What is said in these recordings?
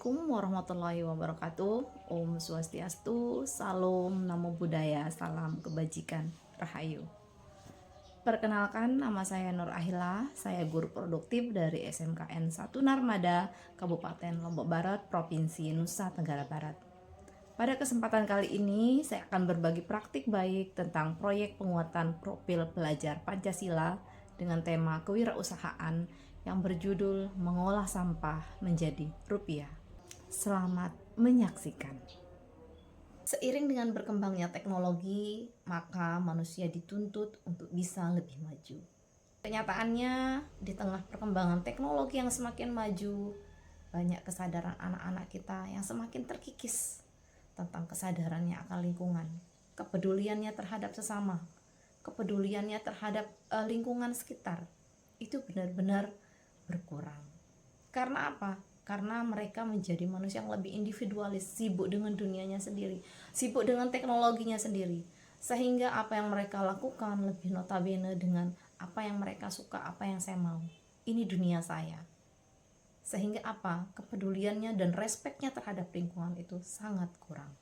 Assalamualaikum warahmatullahi wabarakatuh. Om Swastiastu, Salam, Namo Buddhaya, Salam Kebajikan, Rahayu. Perkenalkan, nama saya Nur Ahila. Saya guru produktif dari SMKN 1 Narmada, Kabupaten Lombok Barat, Provinsi Nusa Tenggara Barat. Pada kesempatan kali ini, saya akan berbagi praktik baik tentang proyek penguatan profil pelajar Pancasila dengan tema kewirausahaan yang berjudul Mengolah Sampah Menjadi Rupiah. Selamat menyaksikan. Seiring dengan berkembangnya teknologi, maka manusia dituntut untuk bisa lebih maju. Kenyataannya, di tengah perkembangan teknologi yang semakin maju, banyak kesadaran anak-anak kita yang semakin terkikis tentang kesadarannya akan lingkungan, kepeduliannya terhadap sesama, kepeduliannya terhadap lingkungan sekitar. Itu benar-benar berkurang. Karena apa? Karena mereka menjadi manusia yang lebih individualis, sibuk dengan dunianya sendiri, sibuk dengan teknologinya sendiri, sehingga apa yang mereka lakukan lebih notabene dengan apa yang mereka suka, apa yang saya mau. Ini dunia saya. Sehingga apa? Kepeduliannya dan respeknya terhadap lingkungan itu sangat kurang.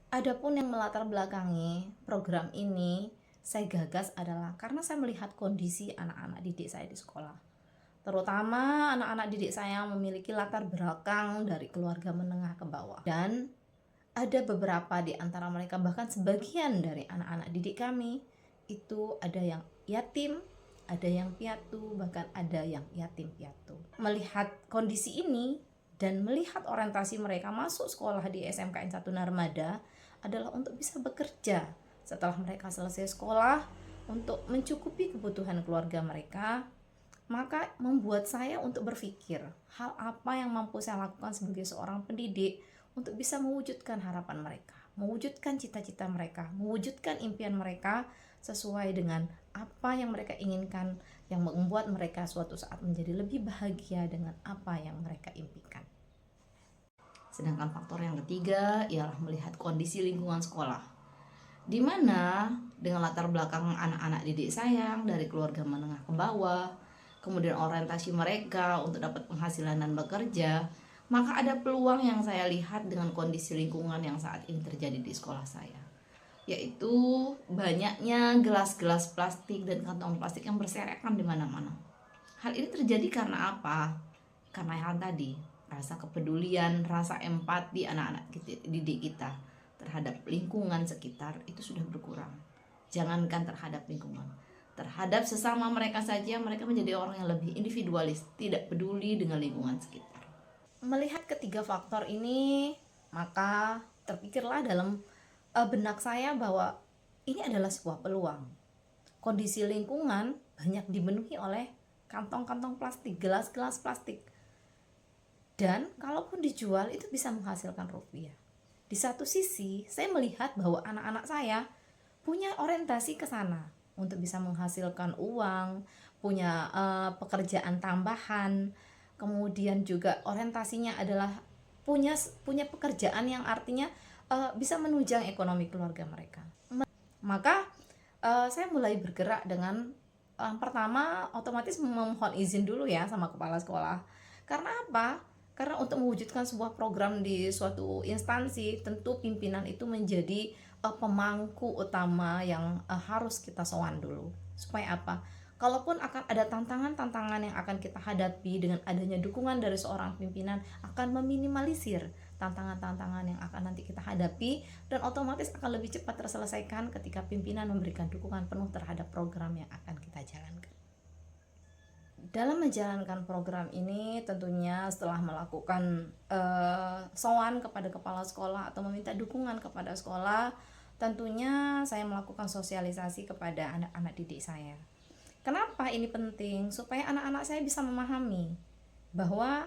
Adapun yang melatar belakangi program ini saya gagas adalah karena saya melihat kondisi anak-anak didik saya di sekolah. Terutama anak-anak didik saya memiliki latar belakang dari keluarga menengah ke bawah. Dan ada beberapa di antara mereka, bahkan sebagian dari anak-anak didik kami, itu ada yang yatim, ada yang piatu, bahkan ada yang yatim piatu. Melihat kondisi ini dan melihat orientasi mereka masuk sekolah di SMKN 1 Narmada adalah untuk bisa bekerja setelah mereka selesai sekolah untuk mencukupi kebutuhan keluarga mereka. Maka membuat saya untuk berpikir hal apa yang mampu saya lakukan sebagai seorang pendidik untuk bisa mewujudkan harapan mereka, mewujudkan cita-cita mereka, mewujudkan impian mereka sesuai dengan apa yang mereka inginkan, yang membuat mereka suatu saat menjadi lebih bahagia dengan apa yang mereka impikan. Sedangkan faktor yang ketiga ialah melihat kondisi lingkungan sekolah, di mana dengan latar belakang anak-anak didik saya dari keluarga menengah ke bawah, kemudian orientasi mereka untuk dapat penghasilan dan bekerja, maka ada peluang yang saya lihat dengan kondisi lingkungan yang saat ini terjadi di sekolah saya, yaitu banyaknya gelas-gelas plastik dan kantong plastik yang berserakan di mana-mana. Hal ini terjadi karena apa? Karena yang tadi, rasa kepedulian, rasa empati anak-anak didik kita terhadap lingkungan sekitar itu sudah berkurang. Jangankan terhadap lingkungan, terhadap sesama mereka saja mereka menjadi orang yang lebih individualis, tidak peduli dengan lingkungan sekitar. Melihat ketiga faktor ini, maka terpikirlah dalam benak saya bahwa ini adalah sebuah peluang. Kondisi lingkungan banyak dipenuhi oleh kantong-kantong plastik, gelas-gelas plastik. Dan kalaupun dijual itu bisa menghasilkan rupiah. Di satu sisi, saya melihat bahwa anak-anak saya punya orientasi ke sana untuk bisa menghasilkan uang, punya pekerjaan tambahan, kemudian juga orientasinya adalah punya pekerjaan yang artinya bisa menunjang ekonomi keluarga mereka. Maka saya mulai bergerak dengan pertama otomatis memohon izin dulu ya sama kepala sekolah. Karena apa? Karena untuk mewujudkan sebuah program di suatu instansi, tentu pimpinan itu menjadi pemangku utama yang harus kita sowan dulu. Supaya apa? Kalaupun akan ada tantangan-tantangan yang akan kita hadapi, dengan adanya dukungan dari seorang pimpinan akan meminimalisir tantangan-tantangan yang akan nanti kita hadapi, dan otomatis akan lebih cepat terselesaikan ketika pimpinan memberikan dukungan penuh terhadap program yang akan kita jalankan. Dalam menjalankan program ini tentunya setelah melakukan sowan kepada kepala sekolah atau meminta dukungan kepada sekolah, tentunya saya melakukan sosialisasi kepada anak-anak didik saya. Kenapa ini penting? Supaya anak-anak saya bisa memahami bahwa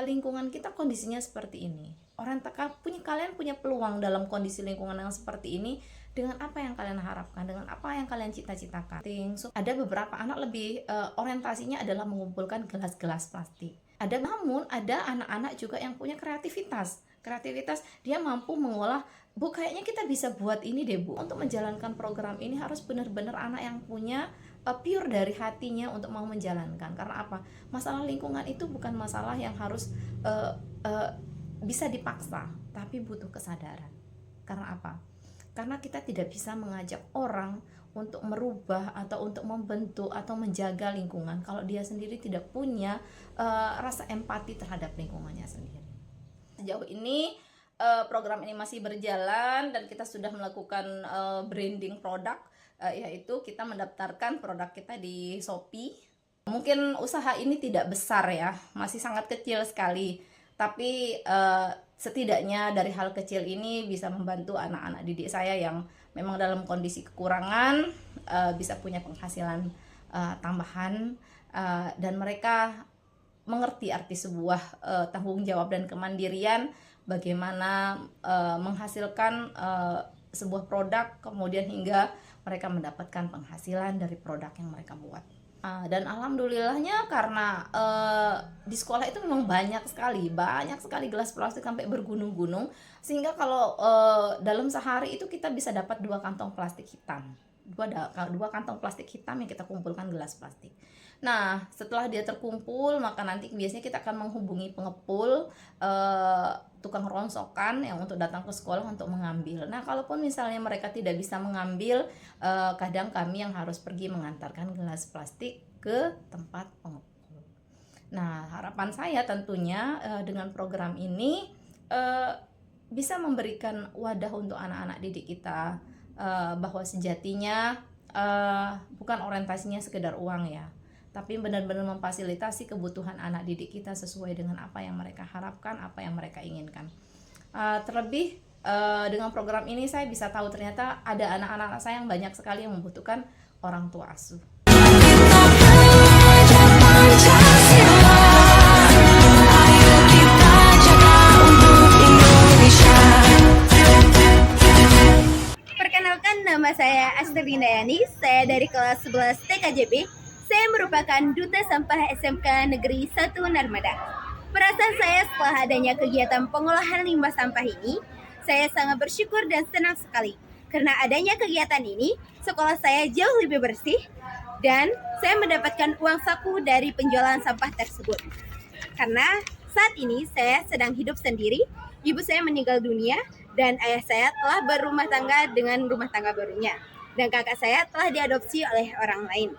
lingkungan kita kondisinya seperti ini. Kalian punya peluang dalam kondisi lingkungan yang seperti ini dengan apa yang kalian harapkan, dengan apa yang kalian cita-citakan. Ada beberapa anak lebih orientasinya adalah mengumpulkan gelas-gelas plastik. Namun ada anak-anak juga yang punya kreativitas. Dia mampu mengolah, Bu, kayaknya kita bisa buat ini deh Bu. Untuk menjalankan program ini harus benar-benar anak yang punya pure dari hatinya untuk mau menjalankan. Karena apa? Masalah lingkungan itu bukan masalah yang harus uh, uh, bisa dipaksa, tapi butuh kesadaran. Karena apa? Karena kita tidak bisa mengajak orang untuk merubah atau untuk membentuk atau menjaga lingkungan kalau dia sendiri tidak punya rasa empati terhadap lingkungannya sendiri. Sejauh ini program ini masih berjalan dan kita sudah melakukan branding produk, yaitu kita mendaftarkan produk kita di Shopee. Mungkin usaha ini tidak besar ya, masih sangat kecil sekali, tapi setidaknya dari hal kecil ini bisa membantu anak-anak didik saya yang memang dalam kondisi kekurangan, bisa punya penghasilan tambahan, dan mereka mengerti arti sebuah tanggung jawab dan kemandirian, bagaimana menghasilkan sebuah produk kemudian hingga mereka mendapatkan penghasilan dari produk yang mereka buat. Dan alhamdulillahnya karena di sekolah itu memang banyak sekali gelas plastik sampai bergunung-gunung, sehingga kalau dalam sehari itu kita bisa dapat 2 kantong plastik hitam, dua kantong plastik hitam yang kita kumpulkan gelas plastik. Nah, setelah dia terkumpul, maka nanti biasanya kita akan menghubungi pengepul, tukang rongsokan yang untuk datang ke sekolah untuk mengambil. Nah, kalaupun misalnya mereka tidak bisa mengambil, kadang kami yang harus pergi mengantarkan gelas plastik ke tempat pengepul. Nah, harapan saya tentunya dengan program ini bisa memberikan wadah untuk anak-anak didik kita, bahwa sejatinya bukan orientasinya sekedar uang ya, tapi benar-benar memfasilitasi kebutuhan anak didik kita sesuai dengan apa yang mereka harapkan, apa yang mereka inginkan. Terlebih dengan program ini saya bisa tahu ternyata ada anak-anak saya yang banyak sekali yang membutuhkan orang tua asuh. Perkenalkan, nama saya Asterina Yani, saya dari kelas 11 TKJB. Saya merupakan Duta Sampah SMK Negeri 1 Narmada. Perasaan saya setelah adanya kegiatan pengolahan limbah sampah ini, saya sangat bersyukur dan senang sekali. Karena adanya kegiatan ini, sekolah saya jauh lebih bersih dan saya mendapatkan uang saku dari penjualan sampah tersebut. Karena saat ini saya sedang hidup sendiri, ibu saya meninggal dunia dan ayah saya telah berumah tangga dengan rumah tangga barunya. Dan kakak saya telah diadopsi oleh orang lain.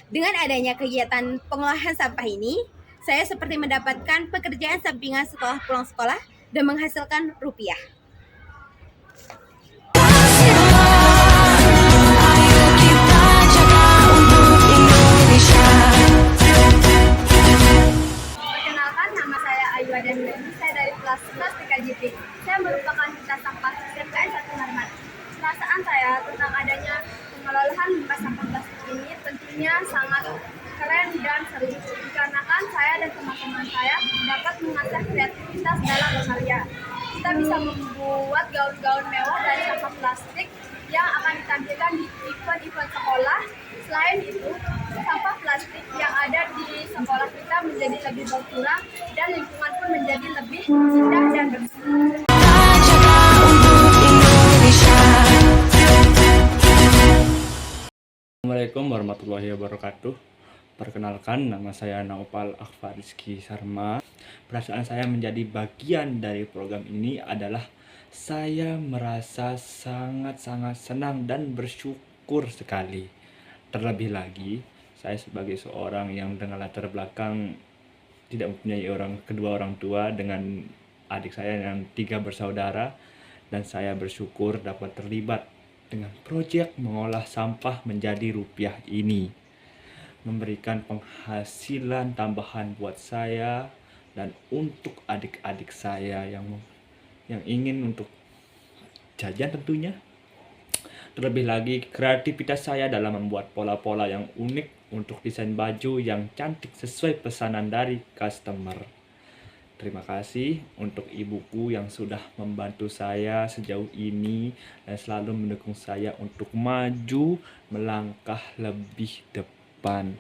Dengan adanya kegiatan pengolahan sampah ini, saya seperti mendapatkan pekerjaan sampingan setelah pulang sekolah dan menghasilkan rupiah. Perkenalkan, nama saya Ayu Adani, saya dari kelas 11 TKJP. Saya merupakan duta sampah SMKN 1 Narmada. Perasaan saya tentang adanya pengelolaan limbah sampah plastik ini tentunya sangat keren dan seru, dikarenakan saya dan teman-teman saya dapat mengasah kreativitas dalam berkarya. Kita bisa membuat gaun-gaun mewah dari sampah plastik yang akan ditampilkan di event-event sekolah. Selain itu, sampah plastik yang ada di sekolah kita menjadi lebih berkurang dan lingkungan pun menjadi lebih indah dan bersih. Assalamualaikum warahmatullahi wabarakatuh. Perkenalkan, nama saya Naufal Akfarizki Sarma. Perasaan saya menjadi bagian dari program ini adalah saya merasa sangat-sangat senang dan bersyukur sekali. Terlebih lagi, saya sebagai seorang yang dengan latar belakang tidak mempunyai kedua orang tua, dengan adik saya yang 3 bersaudara, dan saya bersyukur dapat terlibat dengan proyek mengolah sampah menjadi rupiah ini, memberikan penghasilan tambahan buat saya dan untuk adik-adik saya yang ingin untuk jajan tentunya. Terlebih lagi, kreativitas saya dalam membuat pola-pola yang unik untuk desain baju yang cantik sesuai pesanan dari customer. Terima kasih untuk ibuku yang sudah membantu saya sejauh ini dan selalu mendukung saya untuk maju melangkah lebih depan.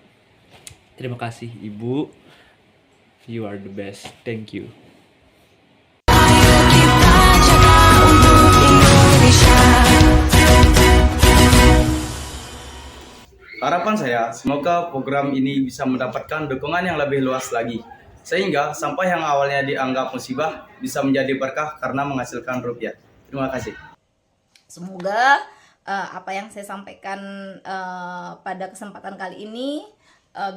Terima kasih Ibu. You are the best. Thank you. Harapan saya, semoga program ini bisa mendapatkan dukungan yang lebih luas lagi, sehingga sampah yang awalnya dianggap musibah bisa menjadi berkah karena menghasilkan rupiah. Terima kasih. Semoga apa yang saya sampaikan pada kesempatan kali ini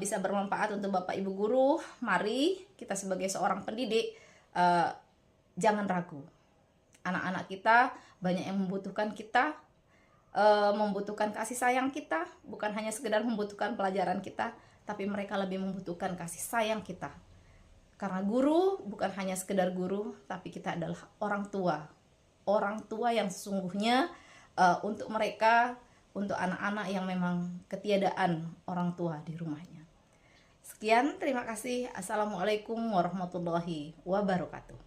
bisa bermanfaat untuk Bapak Ibu guru. Mari kita sebagai seorang pendidik jangan ragu. Anak-anak kita banyak yang membutuhkan kita, membutuhkan kasih sayang kita, bukan hanya sekedar membutuhkan pelajaran kita, tapi mereka lebih membutuhkan kasih sayang kita. Karena guru bukan hanya sekedar guru, tapi kita adalah orang tua yang sesungguhnya untuk mereka, untuk anak-anak yang memang ketiadaan orang tua di rumahnya. Sekian, terima kasih. Assalamualaikum warahmatullahi wabarakatuh.